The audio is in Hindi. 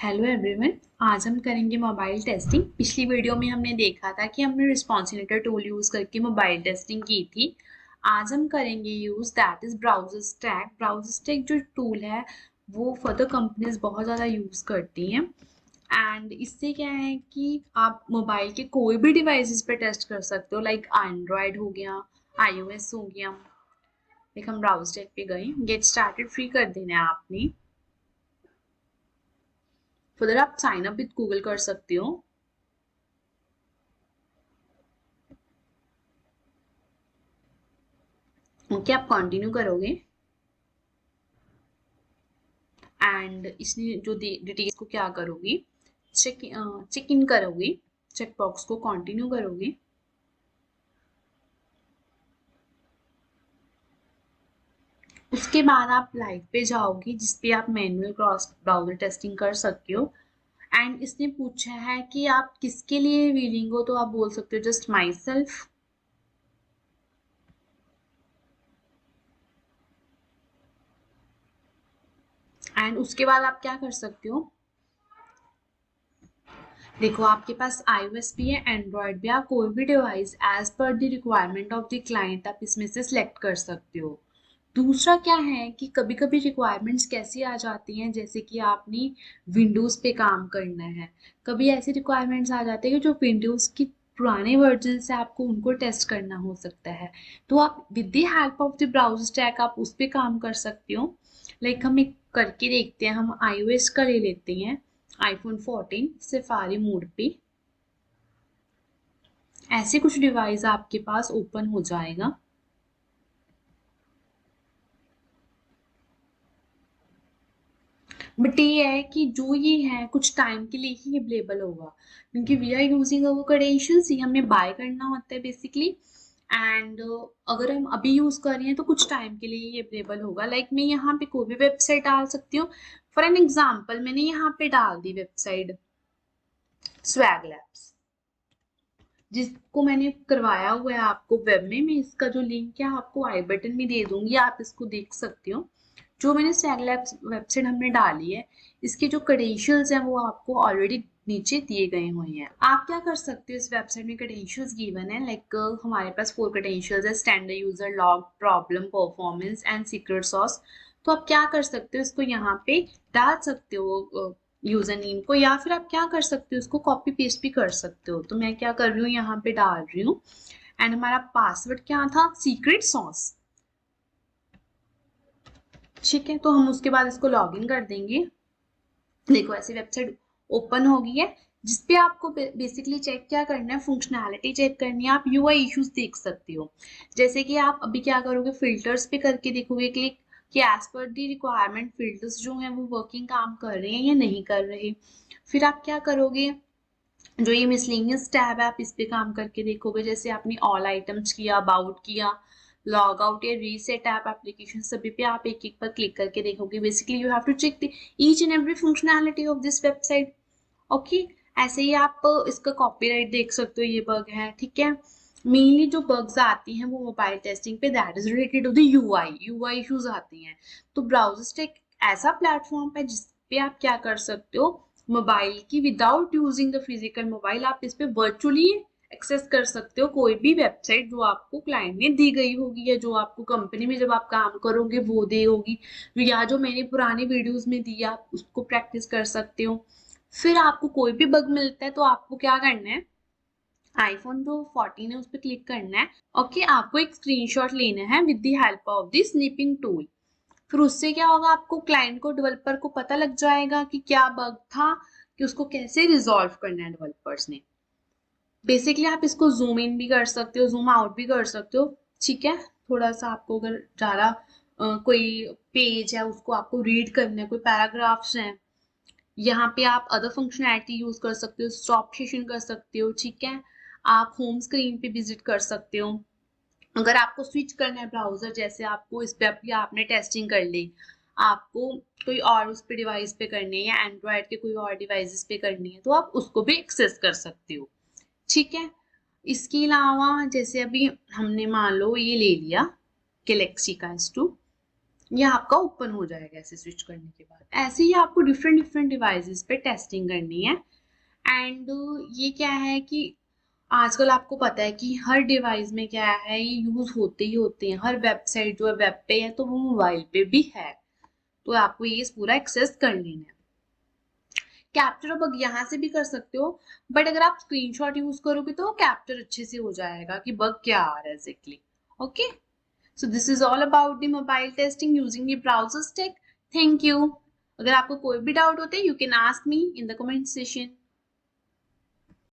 Hello everyone. आज हम करेंगे मोबाइल टेस्टिंग। पिछली वीडियो में हमने देखा था कि हमने रिस्पॉन्सिलेटर टूल यूज करके मोबाइल टेस्टिंग की थी। आज हम करेंगे use that is browser stack. Browser stack जो टूल है वो फर्दर कंपनीज बहुत ज़्यादा यूज करती हैं एंड इससे क्या है कि आप मोबाइल के कोई भी डिवाइसेस पे टेस्ट कर सकते हो, लाइक एंड्रॉयड हो गया, iOS हो गया। लाइक हम ब्राउजर स्टैक पे गए, गेट स्टार्टेड फ्री कर देना है आपने। फिर आप साइन अप विद गूगल कर सकते हो। ओके, आप कंटिन्यू करोगे एंड इसने जो डिटेल्स को क्या करोगे, चेक इन करोगे, चेक बॉक्स को कंटिन्यू करोगे। उसके बाद आप लाइव पे जाओगे जिसपे आप मैनुअल क्रॉस ब्राउजर टेस्टिंग कर सकते हो। एंड इसने पूछा है कि आप किसके लिए विलिंग हो, तो आप बोल सकते हो जस्ट माई सेल्फ। एंड उसके बाद आप क्या कर सकते हो, देखो आपके पास iOS भी है, एंड्रॉयड भी है, आप कोई भी डिवाइस एज पर the requirement of the client आप इसमें से सिलेक्ट कर सकते हो। दूसरा क्या है कि कभी कभी रिक्वायरमेंट्स कैसी आ जाती हैं, जैसे कि आपने विंडोज़ पे काम करना है। कभी ऐसी रिक्वायरमेंट्स आ जाती है कि जो विंडोज़ की पुराने वर्जन से आपको उनको टेस्ट करना हो सकता है, तो आप with the help of the browser stack आप उस पर काम कर सकते हो। लाइक हम एक करके देखते हैं, हम iOS का ले लेते हैं, iPhone 14 सफारी मोड पे। ऐसे कुछ डिवाइस आपके पास ओपन हो जाएगा। बट ये है कि जो ये है कुछ टाइम के लिए ही अवेलेबल होगा, क्योंकि we are using our credentials, ये हमें बाय करना होता है बेसिकली। एंड अगर हम अभी यूज कर रहे हैं तो कुछ टाइम के लिए ये अवेलेबल होगा। लाइक मैं यहाँ पे कोई भी वेबसाइट डाल सकती हूँ। फॉर एन एग्जाम्पल मैंने यहाँ पे डाल दी वेबसाइट स्वैग लैब्स, जिसको मैंने करवाया हुआ है आपको वेब में। मैं इसका जो लिंक है आपको आई बटन में दे दूंगी, आप इसको देख सकते हो। जो मैंने स्वैग लैब्स वेबसाइट हमने डाली है, इसके जो क्रेडेंशियल्स हैं वो आपको ऑलरेडी नीचे दिए गए हुए हैं। आप क्या कर सकते हो, इस वेबसाइट में क्रेडेंशियल्स गिवन है, लाइक हमारे पास 4 क्रेडेंशियल्स है, standard user, log, problem, performance and secret sauce. तो आप क्या कर सकते हो, इसको यहाँ पे डाल सकते हो यूजर नेम को, या फिर आप क्या कर सकते हो इसको कॉपी पेस्ट भी कर सकते हो। तो मैं क्या कर रही हूँ, यहाँ पे डाल रही हूँ। एंड हमारा पासवर्ड क्या था, सीक्रेट सॉस। ठीक है, तो हम उसके बाद इसको लॉग इन कर देंगे। देखो ऐसी वेबसाइट ओपन हो गई है, जिसपे आपको बेसिकली चेक क्या करना है, फंक्शनैलिटी चेक करनी है। आप यूआई इश्यूज देख सकते हो, जैसे कि आप अभी क्या करोगे, फिल्टर्स पे करके देखोगे क्लिक कि as per the requirement filters जो हैं वो वर्किंग काम कर रहे हैं या नहीं कर रहे। फिर आप क्या करोगे, जो ये मिसलेनियस टैब है आप इस पे काम करके देखोगे, जैसे आपने ऑल आइटम्स किया, अबाउट किया, लॉग आउट या रीसेट ऐप एप्लीकेशन, सभी पे आप एक एक पर क्लिक करके देखोगे। Basically you have to check the each and every functionality of this website. Okay, ऐसे ही आप इसका कॉपीराइट देख सकते हो, ये बग है। ठीक है, मेनली जो बग्स आती हैं वो मोबाइल टेस्टिंग पे that is related to the UI issues आती हैं। तो ब्राउजर एक ऐसा प्लेटफॉर्म है जिसपे आप क्या कर सकते हो, मोबाइल की without using the physical mobile आप इस पे वर्चुअली एक्सेस कर सकते हो कोई भी वेबसाइट जो आपको क्लाइंट ने दी गई होगी, या जो आपको कंपनी में जब आप काम करोगे वो दी होगी, या जो मैंने पुरानी वीडियोस में दी आप उसको प्रैक्टिस कर सकते हो। फिर आपको कोई भी बग मिलता है तो आपको क्या करना है, आईफोन जो 14 है उस पर क्लिक करना है। ओके, आपको एक स्क्रीनशॉट लेना है with the help of the snipping tool. फिर उससे क्या होगा, आपको क्लाइंट को, डेवलपर को पता लग जाएगा कि क्या बग था, कि उसको कैसे रिजॉल्व करना है डेवलपर्स ने। बेसिकली आप इसको जूम इन भी कर सकते हो, जूम आउट भी कर सकते हो। ठीक है, थोड़ा सा आपको अगर ज़्यादा कोई पेज है उसको आपको रीड करना है, कोई पैराग्राफ्स हैं, यहाँ पे आप अदर फंक्शनैलिटी यूज कर सकते हो, स्टॉप सेशन कर सकते हो। ठीक है, आप होम स्क्रीन पे विजिट कर सकते हो। अगर आपको स्विच करना है ब्राउजर, जैसे आपको इस पे अभी आपने टेस्टिंग कर ली, आपको कोई और उस पे डिवाइस पे करनी है या एंड्रॉयड के कोई और डिवाइसेस पे करनी है, तो आप उसको भी एक्सेस कर सकते हो। ठीक है, इसके अलावा जैसे अभी हमने मान लो ये ले लिया गैलेक्सी का S2, ये आपका ओपन हो जाएगा ऐसे स्विच करने के बाद। ऐसे ही आपको डिफरेंट डिफरेंट डिवाइसेस पे टेस्टिंग करनी है। एंड ये क्या है कि आजकल आपको पता है कि हर डिवाइस में क्या है, ये यूज होते ही होते हैं। हर वेबसाइट जो है वेब पे है तो वो मोबाइल पे भी है, तो आपको ये पूरा एक्सेस कर लेना है। कैप्चर अब यहाँ से भी कर सकते हो, बट अगर आप स्क्रीनशॉट यूज करोगे तो कैप्चर अच्छे से हो जाएगा कि बग क्या आ रहा है exactly. Okay, so this is all about the mobile testing using the browser stick. Thank you. अगर आपको कोई भी डाउट होते you can ask me in the comment session.